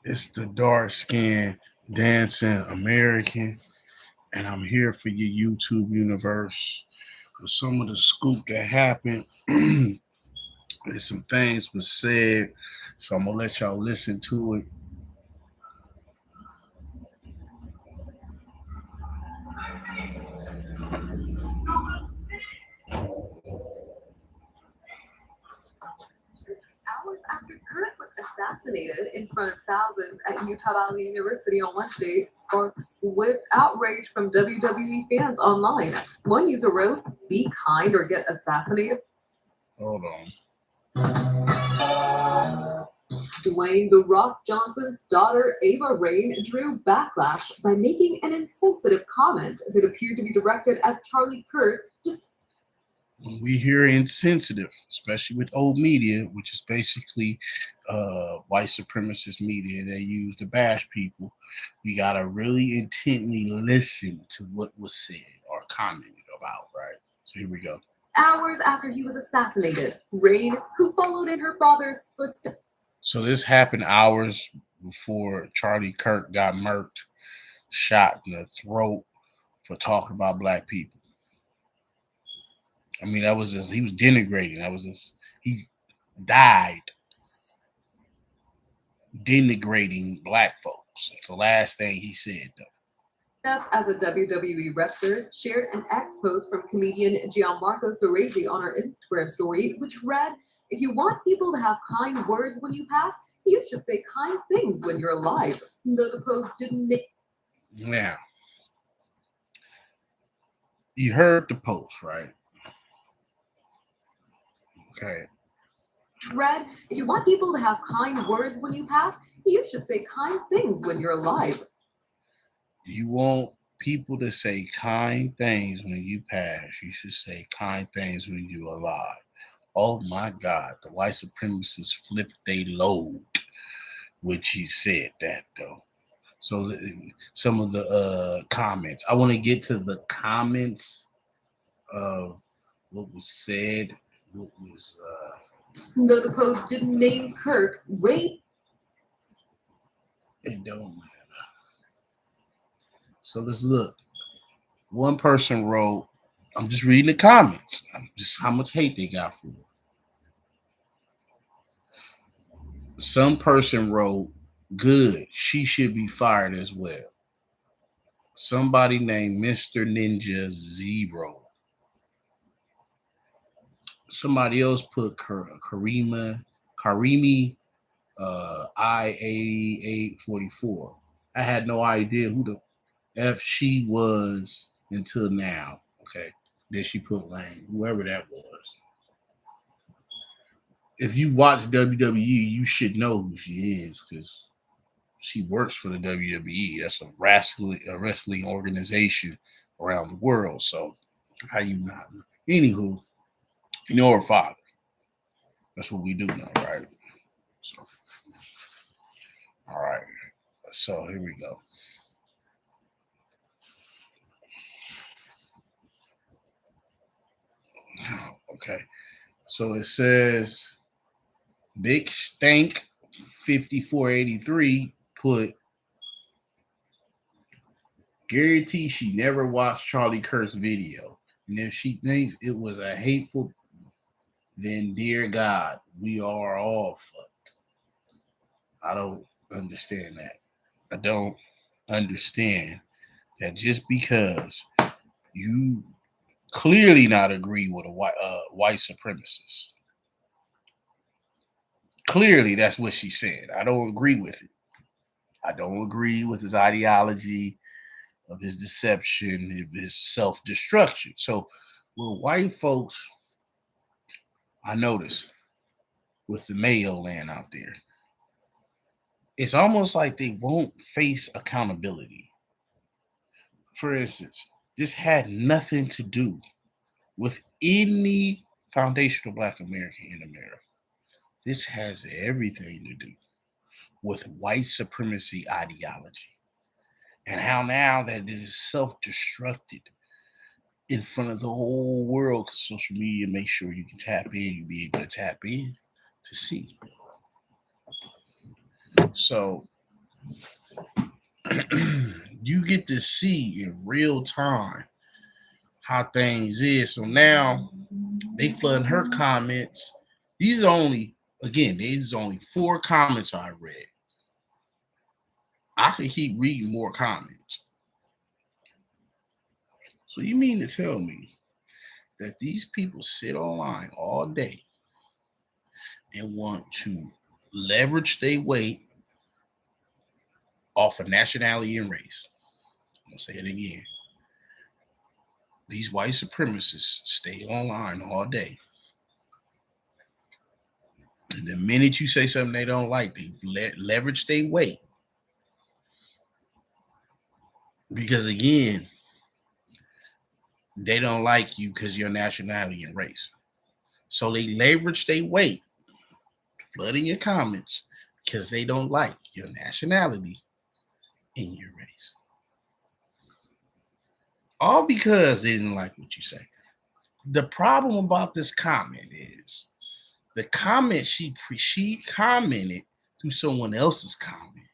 It's the dark skinned dancing American, and I'm here for your YouTube universe with some of the scoop that happened. And some things was said, so I'm gonna let y'all listen to it. Hours after Kirk was assassinated in front of thousands at Utah Valley University on Wednesday sparked swift outrage from WWE fans online. One user wrote, "Be kind or get assassinated." Hold on. Dwayne "The Rock" Johnson's daughter, Ava Rain, drew backlash by making an insensitive comment that appeared to be directed at Charlie Kirk. Just When we hear insensitive, especially with old media, which is basically white supremacist media they use to bash people, we gotta really intently listen to what was said or commented about, right? So here we go. hours after he was assassinated, Rain, who followed in her father's footsteps, So this happened hours before Charlie Kirk got murked, shot in the throat for talking about black people. I mean, that was just he was denigrating. That was just he died denigrating black folks. It's the last thing he said, though. as a WWE wrestler, shared an ex post from comedian Gianmarco Soresi on her Instagram story, which read, "If you want people to have kind words when you pass, you should say kind things when you're alive." Though the post didn't name Now, you heard the post, right? Okay. read, "If you want people to have kind words when you pass, you should say kind things when you're alive." You want people to say kind things when you pass. You should say kind things when you're alive. Oh my God, the white supremacists flipped they load, which he said that though. So some of the comments. I want to get to the comments of what was said. What was Though the post didn't name Kirk, Ray it don't matter. So let's look. One person wrote, I'm just reading the comments. Just how much hate they got for it. Some person wrote, good, she should be fired as well. Somebody named Mr. Ninja Zero. Somebody else put Karimi I-8844. I had no idea who the F she was until now. Okay. Then she put Lane, whoever that was. If you watch WWE, you should know who she is because she works for the WWE. That's a wrestling organization around the world. So how you not? Anywho, you know her father. That's what we do know, right? So, all right. So here we go. Okay. So it says Big Stank 5483 put guarantee she never watched Charlie Kirk's video. And if she thinks it was a hateful, then dear God, we are all fucked. I don't understand that. I don't understand that just because you clearly not agree with a white supremacist. Clearly, that's what she said. I don't agree with it. I don't agree with his ideology, of his deception, of his self destruction. So, with white folks, I notice with the Mayo land out there, it's almost like they won't face accountability. For instance, this had nothing to do with any foundational black American in America. This has everything to do with white supremacy ideology and how now that it is self destructed in front of the whole world because social media makes sure you can tap in, you be able to tap in to see. So You get to see in real time how things is. So now they flooding her comments. These are only these are only 4 comments I read. I could keep reading more comments. So you mean to tell me that these people sit online all day and want to leverage their weight off of nationality and race? I'm gonna say it again. These white supremacists stay online all day. And the minute you say something they don't like, they leverage their weight. Because again, they don't like you because your nationality and race. So they leverage their weight, flooding your comments because they don't like your nationality and your race. All because they didn't like what you say. The problem about this comment is the comment she commented to someone else's comment.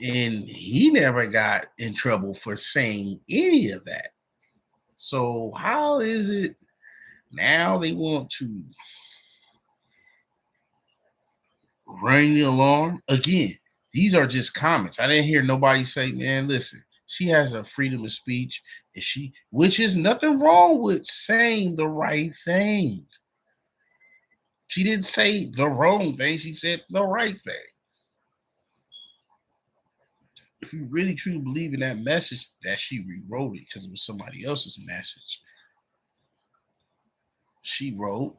And he never got in trouble for saying any of that. So how is it now they want to ring the alarm? Again, these are just comments. I didn't hear nobody say, man, listen, she has a freedom of speech, and which is nothing wrong with saying the right thing. She didn't say the wrong thing, she said the right thing. If you really truly believe in that message, that she rewrote it because it was somebody else's message. She wrote,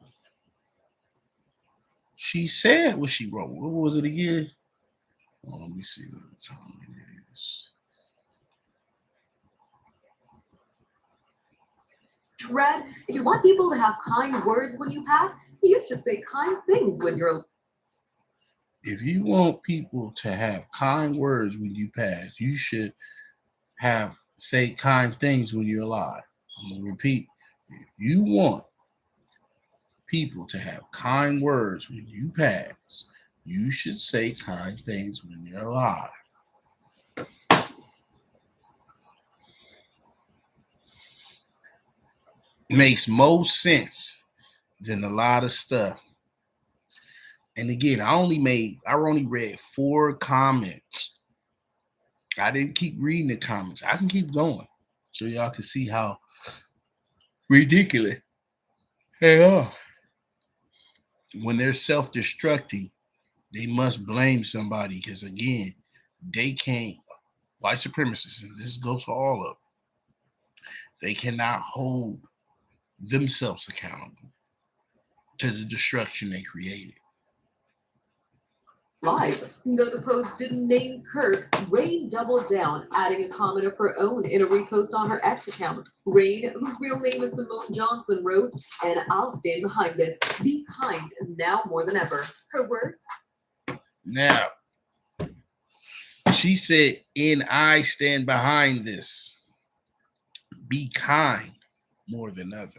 she said what she wrote. What was it again? Oh, let me see what time it is. Red, if you want people to have kind words when you pass, you should say kind things when you're. If you want people to have kind words when you pass, you should say kind things when you're alive. I'm gonna repeat. If you want people to have kind words when you pass, you should say kind things when you're alive. Makes more sense than a lot of stuff. And again, I only read 4 comments. I didn't keep reading the comments. I can keep going so y'all can see how ridiculous they are. When they're self-destructing, they must blame somebody because again, they can't. White supremacists, and this goes for all of them, they cannot hold themselves accountable to the destruction they created. Live. Though the post didn't name Kirk, Rain doubled down, adding a comment of her own in a repost on her X account. Rain, whose real name is Simone Johnson, wrote, and I'll stand behind this. Be kind now more than ever. Her words? Now, she said, and I stand behind this. Be kind more than ever.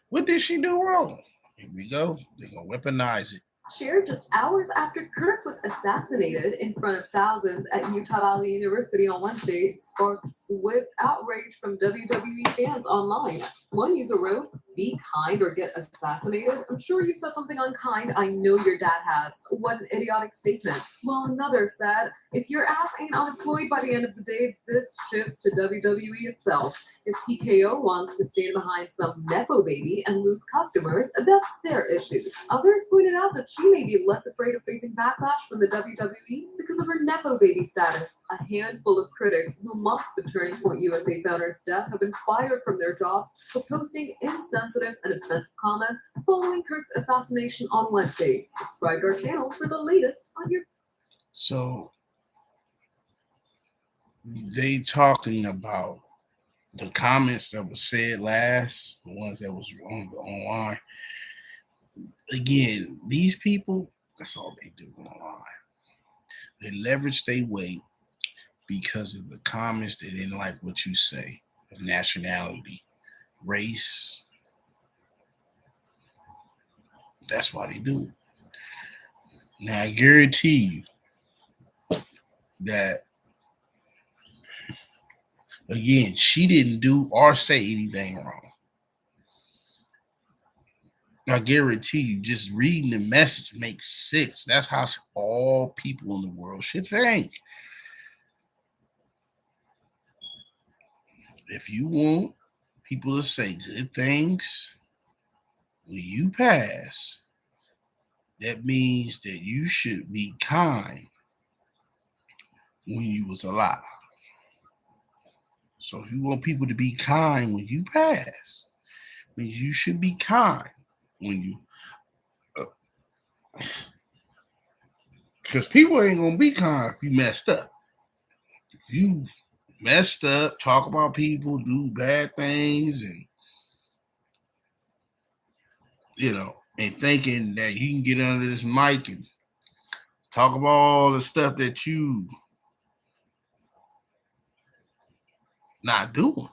What did she do wrong? Here we go. They're going to weaponize it. Shared just hours after Kirk was assassinated in front of thousands at Utah Valley University on Wednesday, sparked swift outrage from WWE fans online. One user wrote, be kind or get assassinated. I'm sure you've said something unkind. I know your dad has. What an idiotic statement. While another said, if your ass ain't unemployed by the end of the day, this shifts to WWE itself. If TKO wants to stand behind some Nepo baby and lose customers, that's their issue. Others pointed out that she may be less afraid of facing backlash from the WWE because of her Nepo baby status. A handful of critics who mocked the Turning Point USA founder's death have been fired from their jobs for posting insensitive and offensive comments following Kirk's assassination on Wednesday. Subscribe to our channel for the latest on your. So they talking about the comments that was said last, the ones that was online. Again, these people, that's all they do online. They leverage their weight because of the comments they didn't like what you say of nationality, race. That's why they do it. Now I guarantee you that again, she didn't do or say anything wrong. I guarantee you, just reading the message makes sense. That's how all people in the world should think. If you want people to say good things when you pass, that means that you should be kind when you was alive. So if you want people to be kind when you pass, means you should be kind when you, because people ain't gonna be kind if you messed up. If you messed up, talk about people, do bad things, and and thinking that you can get under this mic and talk about all the stuff that you not doing.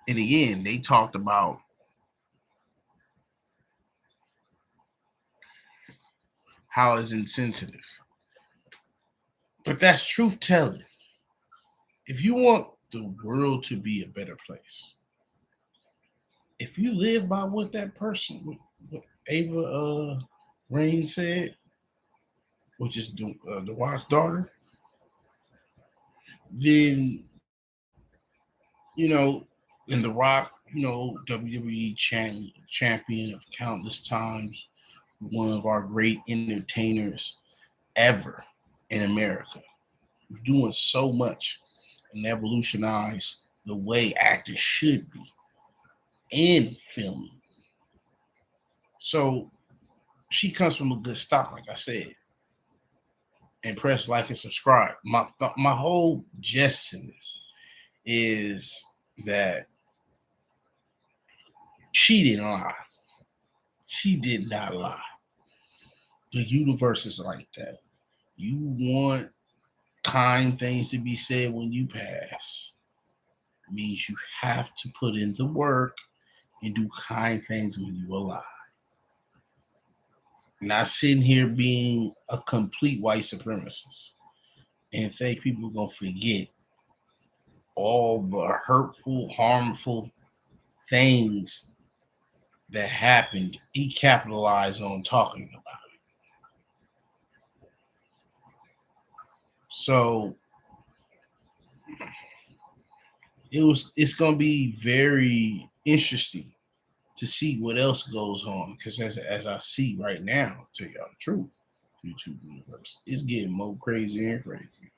And again, they talked about how it's insensitive. But that's truth telling. If you want the world to be a better place, if you live by what that person, what Ava Rain said, which is the wife's daughter, then in The Rock, WWE champion of countless times, one of our great entertainers ever in America, doing so much and evolutionize the way actors should be in filming. So she comes from a good stock, like I said. And press like and subscribe. My whole gist in this is that she didn't lie. She did not lie. The universe is like that. You want kind things to be said when you pass. It means you have to put in the work and do kind things when you're alive. Not sitting here being a complete white supremacist and think people are going to forget all the hurtful, harmful things that happened. He capitalized on talking about it. So it's going to be very interesting to see what else goes on, because as I see right now, to tell y'all the truth, YouTube universe is getting more crazy and crazy.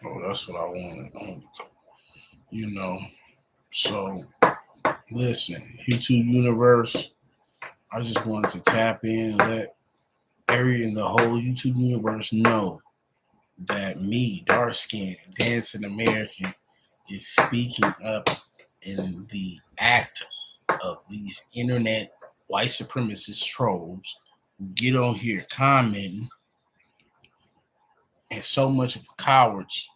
Oh, that's what I wanted. So listen, YouTube universe, I just wanted to tap in and let every in the whole YouTube universe know that me, dark skinned, dancing American, is speaking up in the act of these internet white supremacist trolls who get on here commenting, and so much of cowards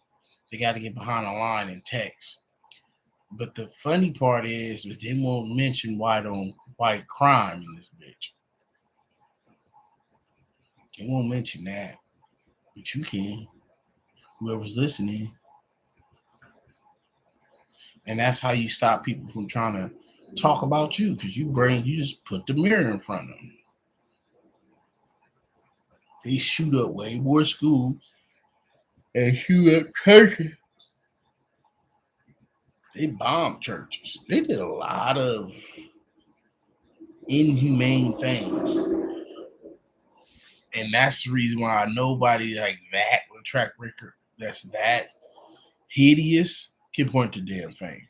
they got to get behind a line and text. But the funny part is that they won't mention white on white crime in this bitch. They won't mention that, but you can. Whoever's listening. And that's how you stop people from trying to talk about you, because you just put the mirror in front of them. They shoot up way more schools and shoot up churches. They bombed churches. They did a lot of inhumane things. And that's the reason why nobody like that with a track record that's that hideous can point to damn finger.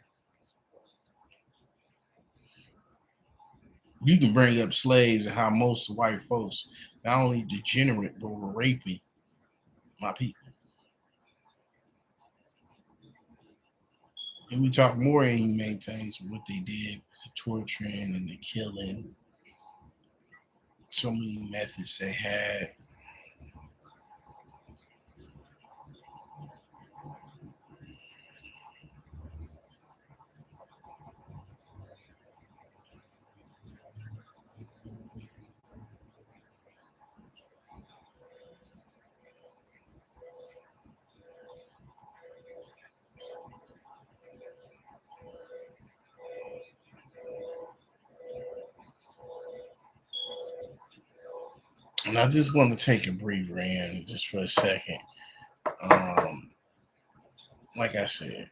You can bring up slaves and how most white folks not only degenerate but were raping my people. And we talk more inhumane things, what they did, the torturing and the killing, so many methods they had. And I just want to take a breather in just for a second. Um, like I said,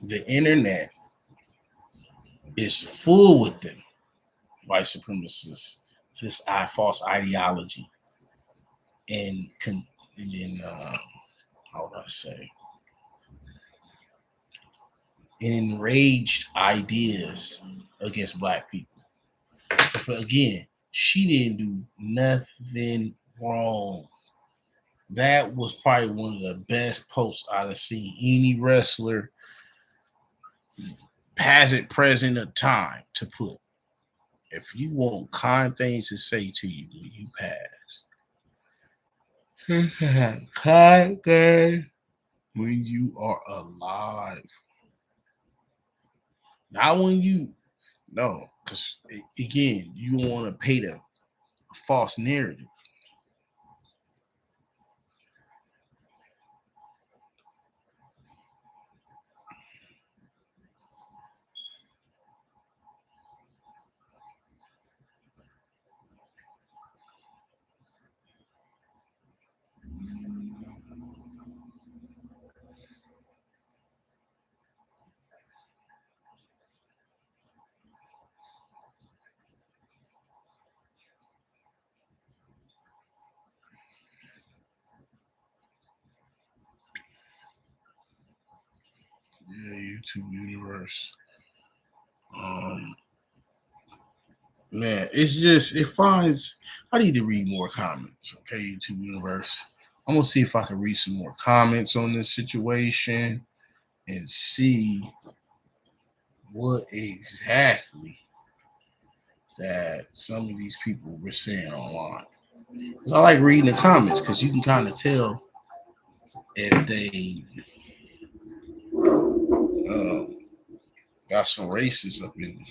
the internet is full with them white supremacists, this false ideology and how would I say enraged ideas against black people. But again, she didn't do nothing wrong. That was probably one of the best posts I've seen any wrestler, past, present, or time to put. If you want kind things to say to you when you pass, kind things when you are alive. Not when you no, because again, you want to paint a false narrative. Yeah, YouTube universe. Um, man, it's just it finds. I need to read more comments. Okay, YouTube universe. I'm gonna see if I can read some more comments on this situation and see what exactly that some of these people were saying online. Because I like reading the comments because you can kind of tell if they uh, got some racists up in.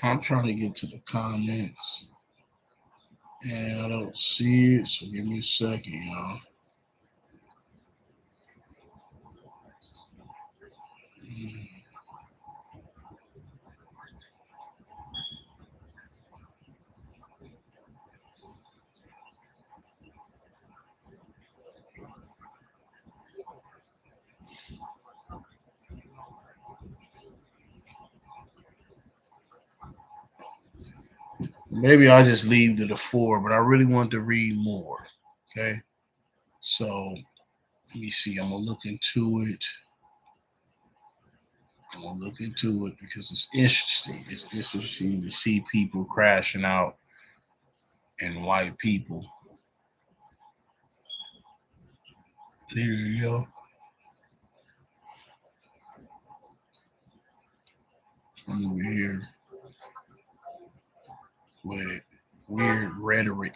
I'm trying to get to the comments and I don't see it, so give me a second, y'all. Maybe I'll just leave to the four, but I really want to read more. Okay. So let me see. I'm gonna look into it. I'm gonna look into it because it's interesting. It's interesting to see people crashing out and white people. There you go. I'm over here with weird rhetoric.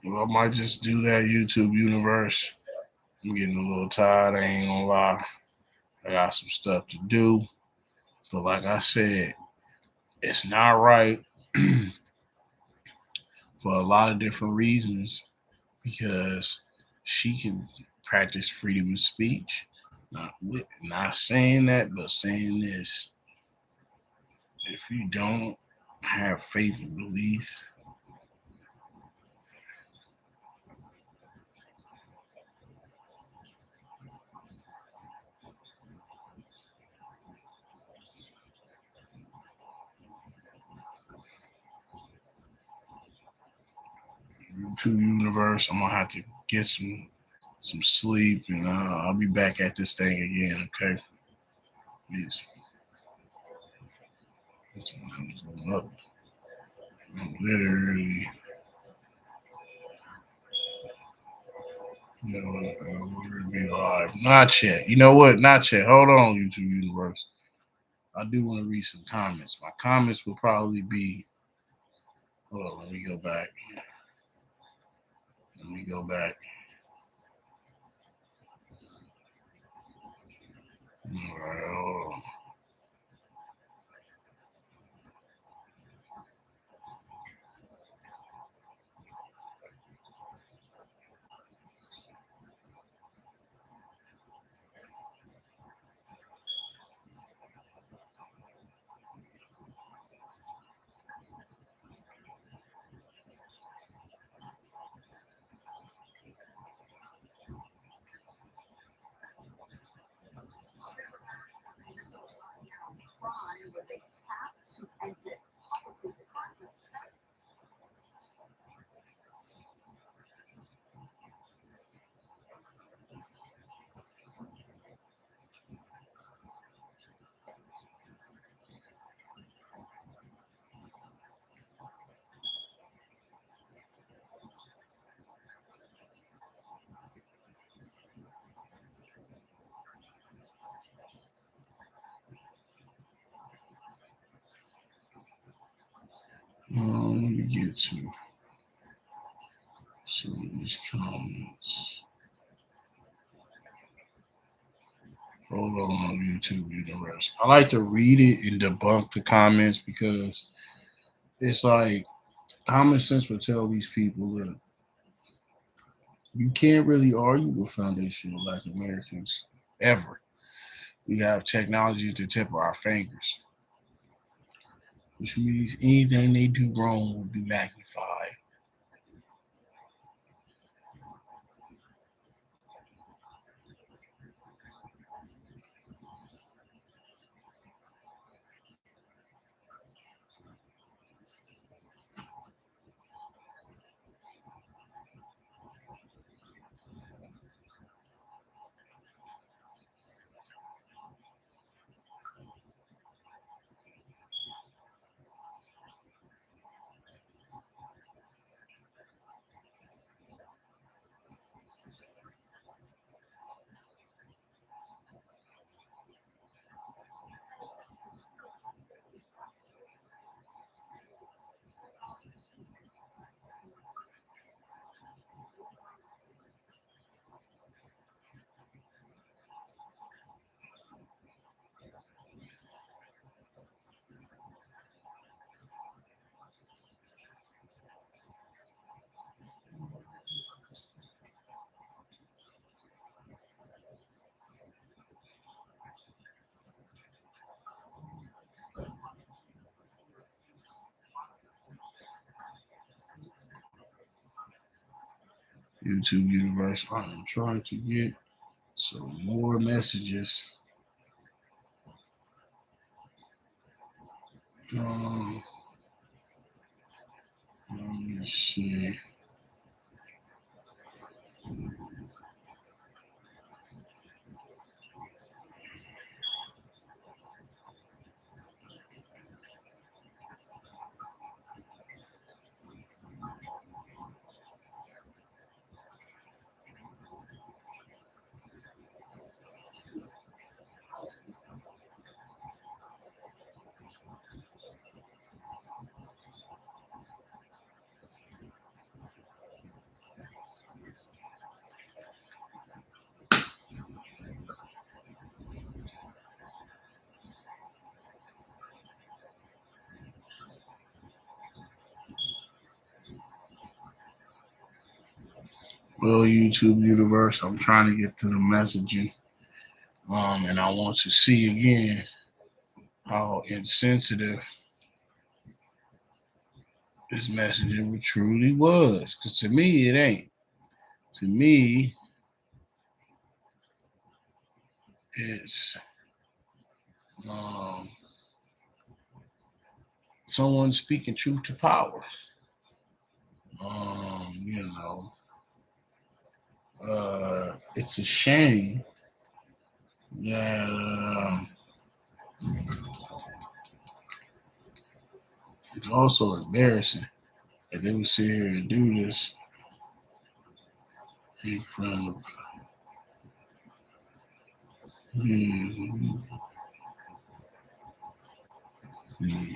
Well, I might just do that YouTube universe. I'm getting a little tired. I ain't gonna lie. I got some stuff to do. But like I said, it's not right for a lot of different reasons because she can practice freedom of speech. Not saying that, but saying this: if you don't have faith and belief, YouTube universe, I'm gonna have to get some sleep, and I'll be back at this thing again. Okay, please. Up. I'm literally, we're gonna be live. Not yet. You know what? Not yet. Hold on, YouTube universe. I do want to read some comments. My comments will probably be. Hold on. Let me go back. Let me go back. All right. Hold on. Let me get to some of these comments. Hold on, YouTube universe. I like to read it and debunk the comments because it's like common sense would tell these people that you can't really argue with foundational Black Americans ever. We have technology at the tip of our fingers, which means anything they do wrong will be magnified. YouTube universe. I am trying to get some more messages. Let me see. Well, YouTube universe, I'm trying to get to the messaging. And I want to see again how insensitive this messaging truly was. Because to me, it ain't. To me, it's um, someone speaking truth to power. You know, it's a shame that it's also embarrassing that they would sit here and do this in front of. Hmm, hmm.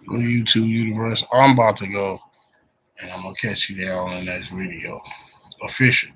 Well, YouTube universe, I'm about to go, and I'm gonna catch you there on the next video. Official.